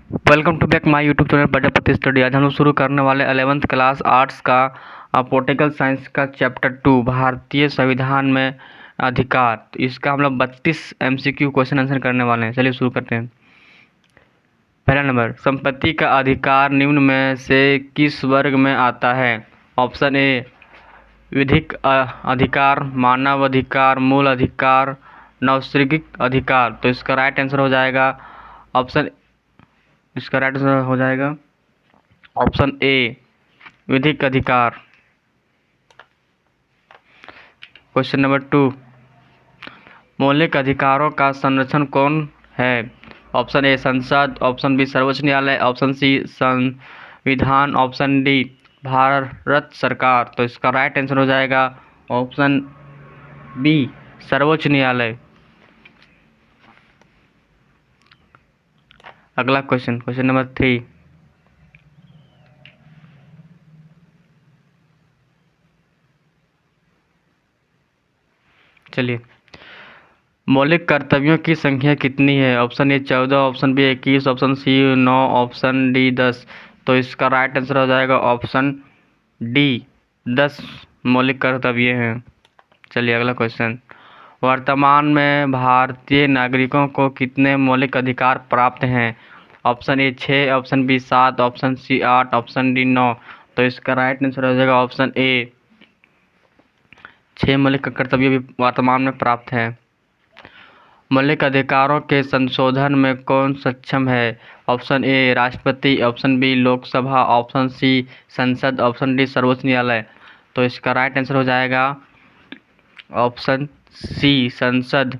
Welcome to back my YouTube channel Prajapati study. आज हम लोग शुरू करने वाले 11th क्लास आर्ट्स का पॉलिटिकल साइंस का चैप्टर 2 भारतीय संविधान में अधिकार। तो इसका हम लोग 32 MCQ क्वेश्चन आंसर करने वाले हैं। चलिए शुरू करते हैं। पहला नंबर, संपत्ति का अधिकार निम्न में से किस वर्ग में आता है? ऑप्शन ए विधिक अधिकार, मानव अधिकार, मूल अधिकार, नैसर्गिक अधिकार। तो इसका राइट आंसर हो जाएगा ऑप्शन ए विधिक अधिकार। क्वेश्चन नंबर 2, मौलिक अधिकारों का संरक्षण कौन है? ऑप्शन ए संसद, ऑप्शन बी सर्वोच्च न्यायालय, ऑप्शन सी संविधान, ऑप्शन डी भारत सरकार। तो इसका राइट आंसर हो जाएगा ऑप्शन बी सर्वोच्च न्यायालय। अगला क्वेश्चन नंबर 3, चलिए, मौलिक कर्तव्यों की संख्या कितनी है? Option A 14, option B 21, option C 9, option D 10। तो इसका राइट आंसर हो जाएगा ऑप्शन डी 10 मौलिक कर्तव्य हैं। चलिए अगला क्वेश्चन, वर्तमान में भारतीय नागरिकों को कितने मौलिक अधिकार प्राप्त हैं? Option A 6, option B 7, option C 8, option D 9। तो इसका राइट आंसर हो जाएगा ऑप्शन ए 6 मौलिक कर्तव्य भी वर्तमान में प्राप्त है। मौलिक अधिकारों के संशोधन में कौन सक्षम है? ऑप्शन ए राष्ट्रपति, option B Lok Sabha, option C संसद, ऑप्शन डी सर्वोच्च न्यायालय। तो इसका राइट आंसर हो जाएगा ऑप्शन सी संसद।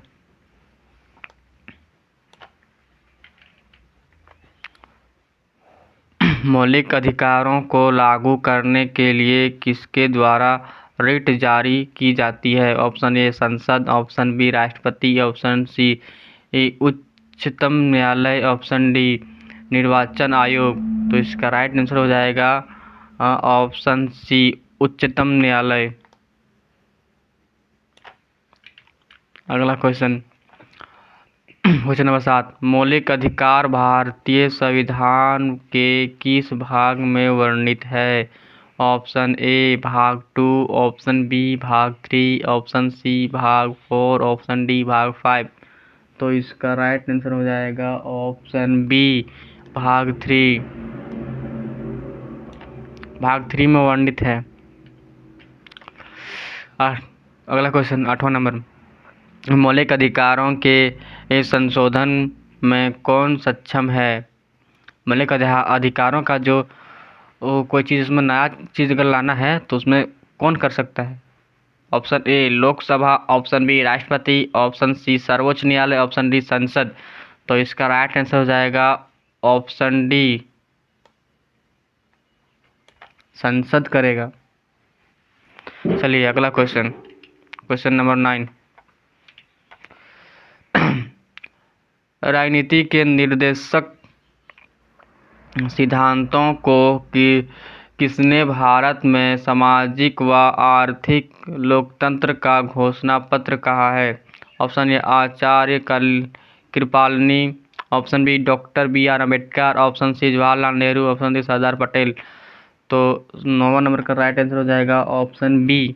मौलिक अधिकारों को लागू करने के लिए किसके द्वारा रिट जारी की जाती है? ऑप्शन ए संसद, ऑप्शन बी राष्ट्रपति, ऑप्शन सी उच्चतम न्यायालय, ऑप्शन डी निर्वाचन आयोग। तो इसका राइट आंसर हो जाएगा ऑप्शन सी उच्चतम न्यायालय। अगला क्वेश्चन नंबर 7, मौलिक अधिकार भारतीय संविधान के किस भाग में वर्णित है? ऑप्शन ए भाग 2, ऑप्शन बी भाग 3, ऑप्शन सी भाग 4, ऑप्शन डी भाग 5। तो इसका राइट आंसर हो जाएगा ऑप्शन बी भाग 3। भाग 3 में वर्णित है। अगला क्वेश्चन 8वां नंबर, मौलिक अधिकारों के संशोधन में कौन सक्षम है? मौलिक अधिकारों का जो कोई चीज़ उसमें नया चीज़ अगर लाना है तो उसमें कौन कर सकता है? Option A Lok Sabha, option B राष्ट्रपति, ऑप्शन सी सर्वोच्च न्यायालय, ऑप्शन डी संसद। तो इसका राइट आंसर हो जाएगा ऑप्शन डी संसद करेगा। चलिए अगला क्वेश्चन नंबर 9, राजनीति के निर्देशक सिद्धांतों को किसने भारत में सामाजिक व आर्थिक लोकतंत्र का घोषणा पत्र कहा है? Option A Acharya Kripalani, option B doctor BR Ambedkar, option C Jawaharlal Nehru, option D Sardar Patel. तो 9वां नंबर का राइट आंसर हो जाएगा option B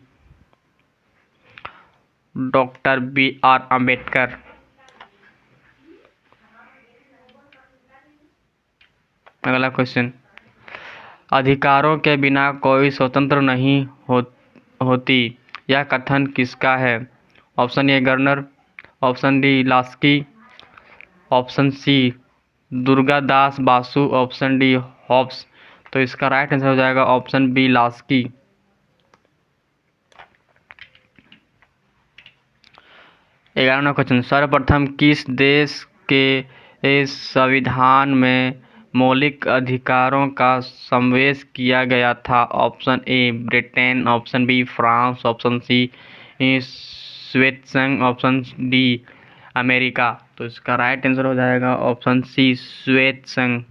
doctor BR Ambedkar. अगला क्वेश्चन, अधिकारों के बिना कोई स्वतंत्र नहीं होती, यह कथन किसका है? Option A governor, option D Laski, option C Durgadas Basu, option D Hobbes. तो इसका राइट आंसर हो जाएगा ऑप्शन बी लास्की। 11वां क्वेश्चन, सर्वप्रथम किस देश के संविधान में मौलिक अधिकारों का समावेश किया गया था? Option A Britain, option B France, option C Switzerland, option D America. तो इसका राइट आंसर हो जाएगा ऑप्शन सी स्विट्जरलैंड।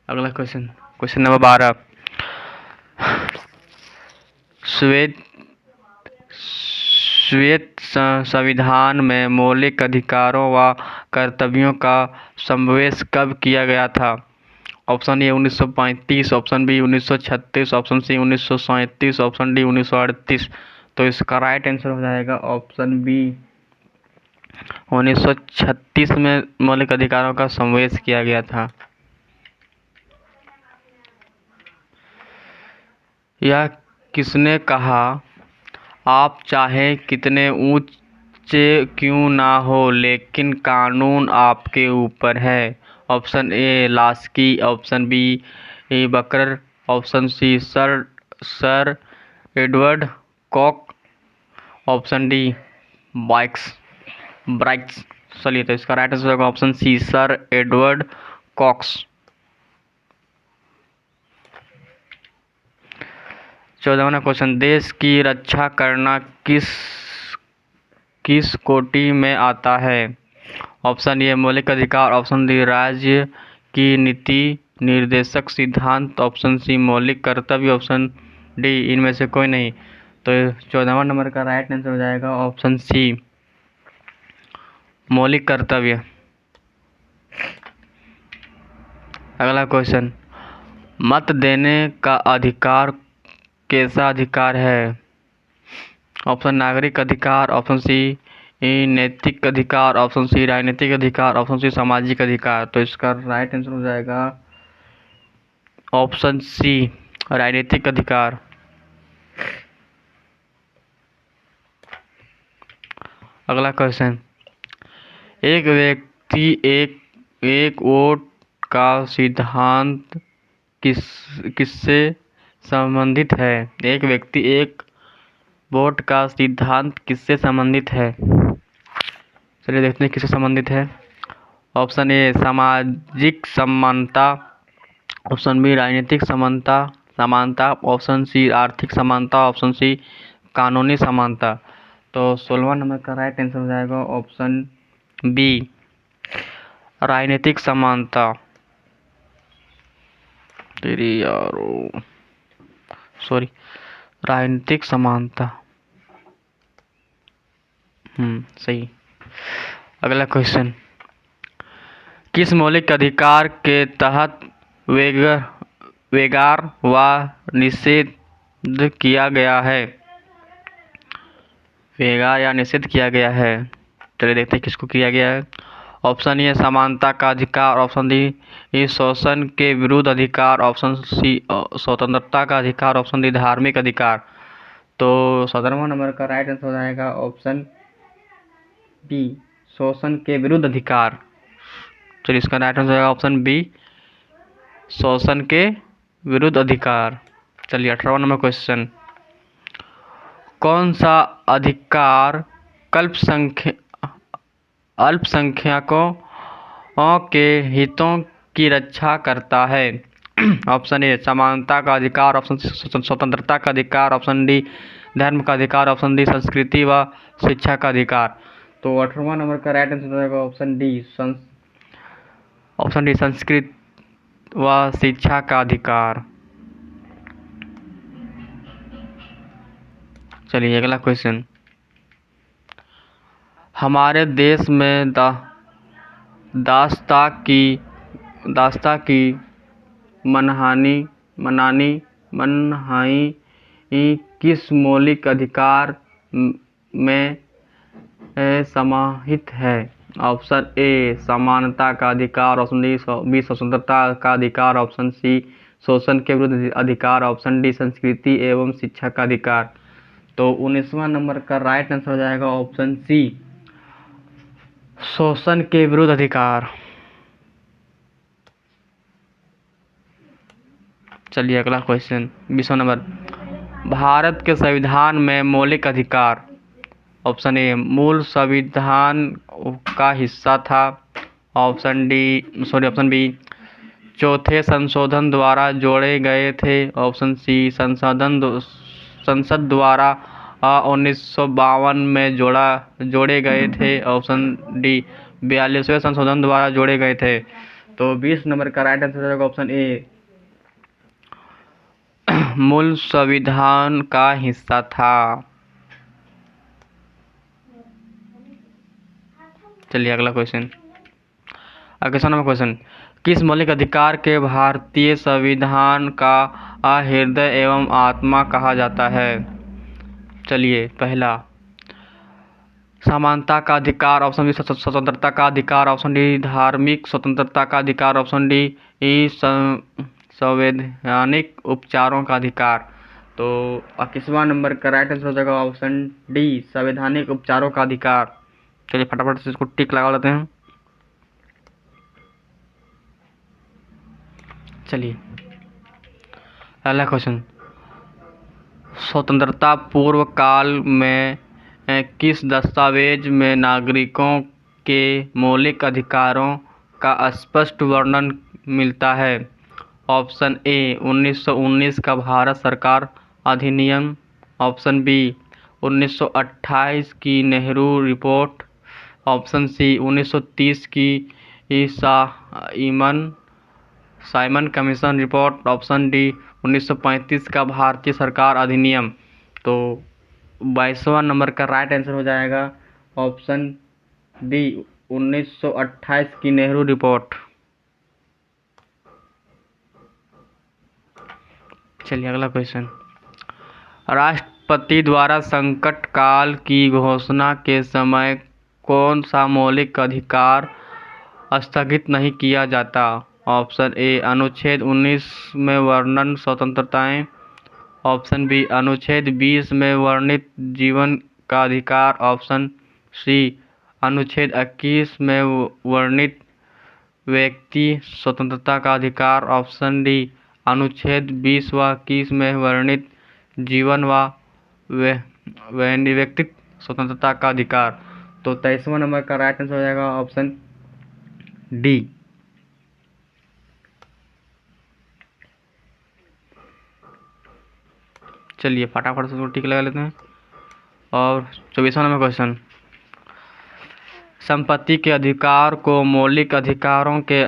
अगला क्वेश्चन नंबर 12, श्वेत संविधान में मौलिक अधिकारों व कर्तव्यों का समावेश कब किया गया था? Option A 1935, option B 1936, option C 1937, option D 1938। तो इसका राइट आंसर हो जाएगा ऑप्शन बी 1936 में मौलिक अधिकारों का समावेश किया गया था। यह किसने कहा, आप चाहे कितने ऊंचे क्यों ना हो लेकिन कानून आपके ऊपर है? Option A Laski, option B Barker, option C sir Edward Coke, option D Bryce. चलिए, तो इसका राइट आंसर होगा option C sir Edward Coke. 14वां क्वेश्चन, देश की रक्षा करना किस कोटि में आता है? ऑप्शन ए मौलिक अधिकार, ऑप्शन डी राज्य की नीति निर्देशक सिद्धांत, ऑप्शन सी मौलिक कर्तव्य, ऑप्शन डी इनमें से कोई नहीं। तो 14वां नंबर का राइट आंसर हो जाएगा ऑप्शन सी मौलिक कर्तव्य। अगला क्वेश्चन, मत देने का अधिकार कैसा अधिकार है? ऑप्शन नागरिक अधिकार, ऑप्शन सी नैतिक अधिकार, ऑप्शन सी राजनीतिक अधिकार, ऑप्शन सी सामाजिक अधिकार। तो इसका राइट आंसर हो जाएगा ऑप्शन सी राजनीतिक अधिकार। अगला क्वेश्चन, एक व्यक्ति एक वोट का सिद्धांत किससे संबंधित है? एक व्यक्ति एक वोट का सिद्धांत किससे संबंधित है? चलिए देखते हैं किससे संबंधित है। ऑप्शन ए सामाजिक समानता, ऑप्शन बी राजनीतिक समानता, ऑप्शन सी आर्थिक समानता, ऑप्शन सी कानूनी समानता। तो 16वां नंबर का राइट आंसर हो जाएगा ऑप्शन बी राजनीतिक समानता। राजनीतिक समानता। सही। अगला क्वेश्चन, किस मौलिक अधिकार के तहत वेगार व निषेध किया गया है? वेगार या निषेध किया गया है। चलिए देखते हैं किसको किया गया है। ऑप्शन ए समानता का अधिकार, ऑप्शन डी शोषण के विरुद्ध अधिकार, ऑप्शन सी स्वतंत्रता का अधिकार, ऑप्शन डी धार्मिक अधिकार। तो 17वां नंबर का राइट आंसर हो जाएगा ऑप्शन बी शोषण के विरुद्ध अधिकार। चलिए इसका राइट आंसर होगा ऑप्शन बी शोषण के विरुद्ध अधिकार। चलिए 18वां नंबर क्वेश्चन, कौन सा अधिकार अल्पसंख्यकों के हितों की रक्षा करता है? ऑप्शन ए समानता का अधिकार, ऑप्शन सी स्वतंत्रता का अधिकार, ऑप्शन डी धर्म का अधिकार, ऑप्शन डी संस्कृति व शिक्षा का अधिकार। तो 18वां नंबर का राइट आंसर हो जाएगा ऑप्शन डी संस्कृति व शिक्षा का अधिकार। चलिए अगला क्वेश्चन, हमारे देश में दास्ता की मनहानि किस मौलिक अधिकार में समाहित है? ऑप्शन ए समानता का अधिकार, ऑप्शन बी स्वतंत्रता का अधिकार, ऑप्शन सी शोषण के विरुद्ध अधिकार, ऑप्शन डी संस्कृति एवं शिक्षा का अधिकार। तो 19वां नंबर का राइट आंसर हो जाएगा ऑप्शन सी शोषण के विरुद्ध अधिकार। चलिए अगला क्वेश्चन 20वां नंबर, भारत के संविधान में मौलिक अधिकार, ऑप्शन ए मूल संविधान का हिस्सा था, ऑप्शन बी चौथे संशोधन द्वारा जोड़े गए थे, ऑप्शन सी संसद द्वारा 1952 में जोड़े गए थे, ऑप्शन डी 42वें संशोधन द्वारा जोड़े गए थे। तो 20 नंबर का राइट आंसर होगा ऑप्शन ए मूल संविधान का हिस्सा था। चलिए अगला क्वेश्चन। क्वेश्चन नंबर क्वेश्चन, किस मौलिक अधिकार के भारतीय संविधान का हृदय एवं आत्मा कहा जाता है? चलिए, पहला समानता का अधिकार, ऑप्शन बी स्वतंत्रता का अधिकार, ऑप्शन डी धार्मिक स्वतंत्रता का अधिकार, ऑप्शन डी संवैधानिक उपचारों का अधिकार। तो 21वां नंबर का राइट आंसर हो जाएगा ऑप्शन डी संवैधानिक उपचारों का अधिकार। चलिए फटाफट से इसको टिक लगा लेते हैं। चलिए अगला क्वेश्चन, स्वतंत्रता पूर्व काल में किस दस्तावेज में नागरिकों के मौलिक अधिकारों का स्पष्ट वर्णन मिलता है? ऑप्शन ए 1919 का भारत सरकार अधिनियम, ऑप्शन बी 1928 की नेहरू रिपोर्ट, ऑप्शन सी 1930 की Simon commission report, option D 1935 का भारतीय सरकार अधिनियम। तो 22वां नंबर का राइट आंसर हो जाएगा ऑप्शन डी 1928 की नेहरू रिपोर्ट। चलिए अगला क्वेश्चन, राष्ट्रपति द्वारा संकट काल की घोषणा के समय कौन सा मौलिक अधिकार स्थगित नहीं किया जाता? ऑप्शन ए अनुच्छेद 19 में वर्णन स्वतंत्रताएं, ऑप्शन बी अनुच्छेद 20 में वर्णित जीवन का अधिकार, ऑप्शन सी अनुच्छेद 21 में वर्णित व्यक्ति स्वतंत्रता का अधिकार, ऑप्शन डी अनुच्छेद 20 व 21 में वर्णित जीवन व व्यक्तिगत स्वतंत्रता का अधिकार। तो 23वां नंबर का राइट आंसर हो जाएगा ऑप्शन डी। चलिए फटाफट से टिक लगा लेते हैं। और 24वां नंबर क्वेश्चन, संपत्ति के अधिकार को मौलिक अधिकारों के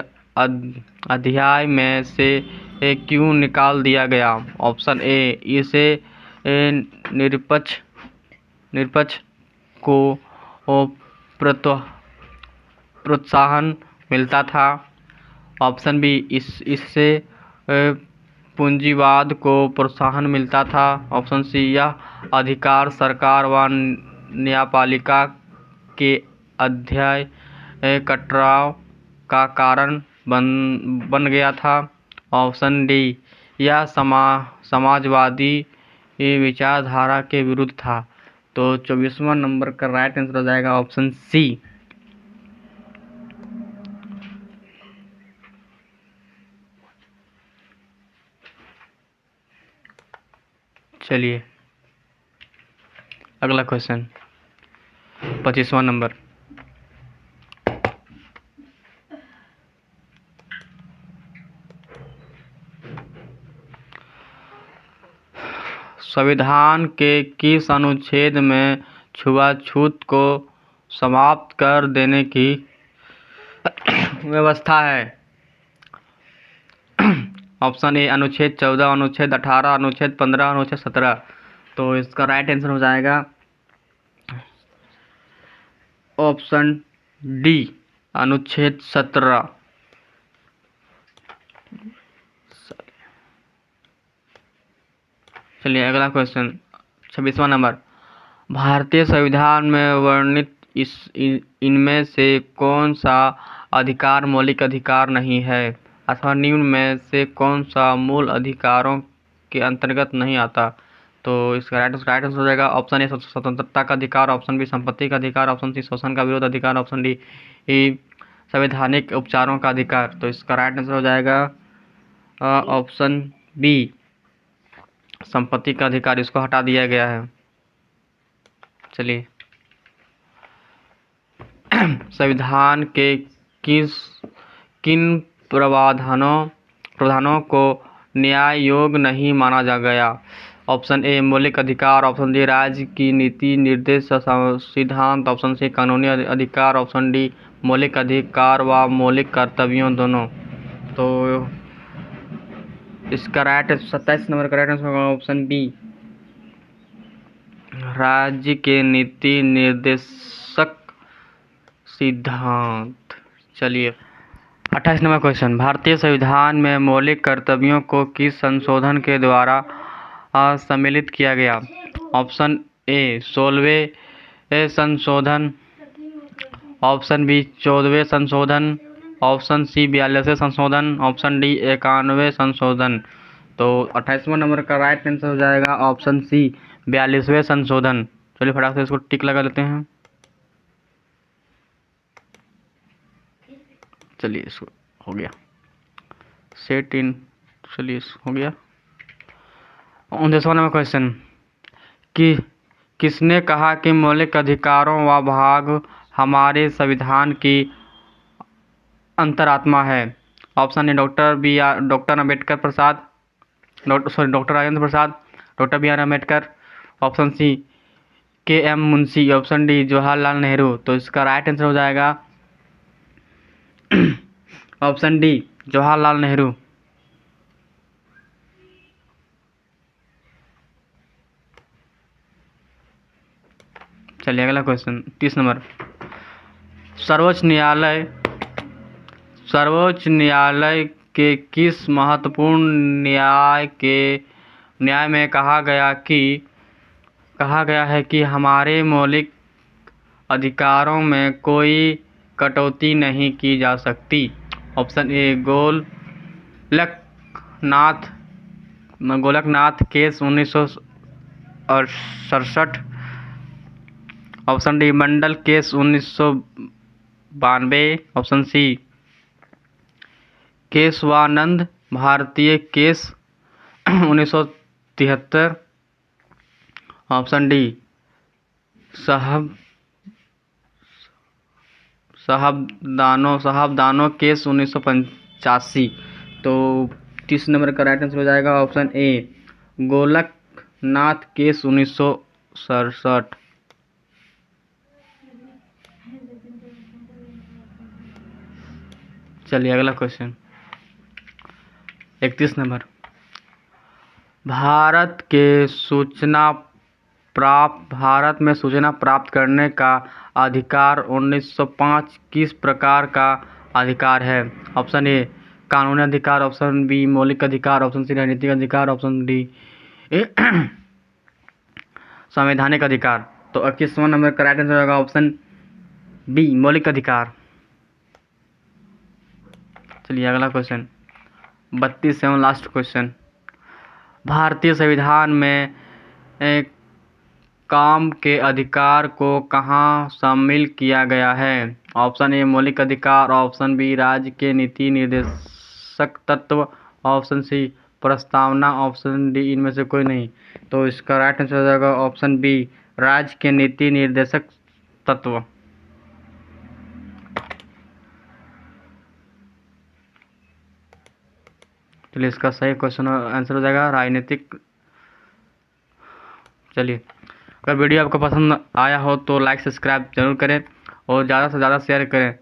अध्याय में से क्यों निकाल दिया गया? ऑप्शन ए इसे निष्पक्ष को प्रोत्साहन मिलता था, ऑप्शन बी इससे पूंजीवाद को प्रोत्साहन मिलता था, ऑप्शन सी यह अधिकार सरकार व न्यायपालिका के अध्याय कटराव का कारण बन गया था, ऑप्शन डी यह समाजवादी विचारधारा के विरुद्ध था। तो 24वां नंबर का राइट आंसर हो जाएगा ऑप्शन सी। चलिए अगला क्वेश्चन 25वां नंबर, संविधान के किस अनुच्छेद में छुआछूत को समाप्त कर देने की व्यवस्था है? ऑप्शन ए अनुच्छेद 14, अनुच्छेद 18, अनुच्छेद 15, अनुच्छेद 17। तो इसका राइट आंसर हो जाएगा ऑप्शन डी अनुच्छेद 17। चलिए अगला क्वेश्चन 26वां नंबर, भारतीय संविधान में वर्णित इनमें से कौन सा अधिकार मौलिक अधिकार नहीं है अथवा निम्न में से कौन सा मूल अधिकारों के अंतर्गत नहीं आता? तो इसका राइट आंसर हो जाएगा ऑप्शन ए स्वतंत्रता का अधिकार, ऑप्शन बी संपत्ति का अधिकार, ऑप्शन सी शोषण का विरोध अधिकार, ऑप्शन डी संवैधानिक उपचारों का अधिकार। तो इसका राइट आंसर हो जाएगा ऑप्शन बी संपत्ति का अधिकार, इसको हटा दिया गया है। चलिए संविधान के किन प्रावधानों को न्याय योग्य नहीं माना जा गया? ऑप्शन ए मौलिक अधिकार, ऑप्शन डी राज्य की नीति निर्देश सिद्धांत, ऑप्शन सी कानूनी अधिकार, ऑप्शन डी मौलिक अधिकार व मौलिक कर्तव्यों दोनों। तो इसका राइट 27 नंबर का राइट आंसर होगा ऑप्शन बी राज्य के नीति निर्देशक सिद्धांत। चलिए 28 नंबर क्वेश्चन, भारतीय संविधान में मौलिक कर्तव्यों को किस संशोधन के द्वारा सम्मिलित किया गया? ऑप्शन ए 16वें संशोधन, ऑप्शन बी 14वें संशोधन, ऑप्शन सी 42वें संशोधन, ऑप्शन डी 91वें संशोधन। तो 28वां नंबर का राइट आंसर हो जाएगा ऑप्शन सी 42वें संशोधन। चलिए फटाक से इसको टिक लगा लेते हैं। चलिए इसको हो गया सेट इन। चलिए हो गया। 29वां नंबर क्वेश्चन, कि किसने कहा कि मौलिक अधिकारों व भाग हमारे संविधान की अंतरात्मा है? Option A doctor Ambedkar Prasad, doctor Rajendra Prasad, doctor B R Ambedkar, option C K M Munshi, option D Jawaharlal Nehru. तो इसका राइट आंसर हो जाएगा ऑप्शन डी जवाहरलाल नेहरू। चलिए अगला क्वेश्चन 30 नंबर, सर्वोच्च न्यायालय के किस महत्वपूर्ण न्याय में कहा गया है कि हमारे मौलिक अधिकारों में कोई कटौती नहीं की जा सकती? Option A Golaknath case 1967, option D Mandal case 1992, option C Kesavananda Bharati case 1973, option D Shah Bano case 1985। तो 30 नंबर का राइट आंसर हो जाएगा ऑप्शन ए गोलकनाथ केस 1967। चलिए अगला क्वेश्चन 31 नंबर, भारत में सूचना प्राप्त करने का अधिकार 1905 किस प्रकार का अधिकार है? ऑप्शन ए कानूनी अधिकार, ऑप्शन बी मौलिक अधिकार, ऑप्शन सी राजनीतिक अधिकार, ऑप्शन डी संवैधानिक अधिकार। तो 21वां नंबर का राइट आंसर होगा ऑप्शन बी मौलिक अधिकार। चलिए अगला क्वेश्चन 32 एवं लास्ट क्वेश्चन, भारतीय संविधान में काम के अधिकार को कहाँ शामिल किया गया है? ऑप्शन ए मौलिक अधिकार, ऑप्शन बी राज्य के नीति निर्देशक तत्व, ऑप्शन सी प्रस्तावना, ऑप्शन डी इनमें से कोई नहीं। तो इसका राइट आंसर हो जाएगा ऑप्शन बी राज्य के नीति निर्देशक तत्व। चलिए इसका सही क्वेश्चन आंसर हो जाएगा राजनीतिक। चलिए अगर वीडियो आपको पसंद आया हो तो लाइक सब्सक्राइब जरूर करें और ज़्यादा से ज़्यादा शेयर करें।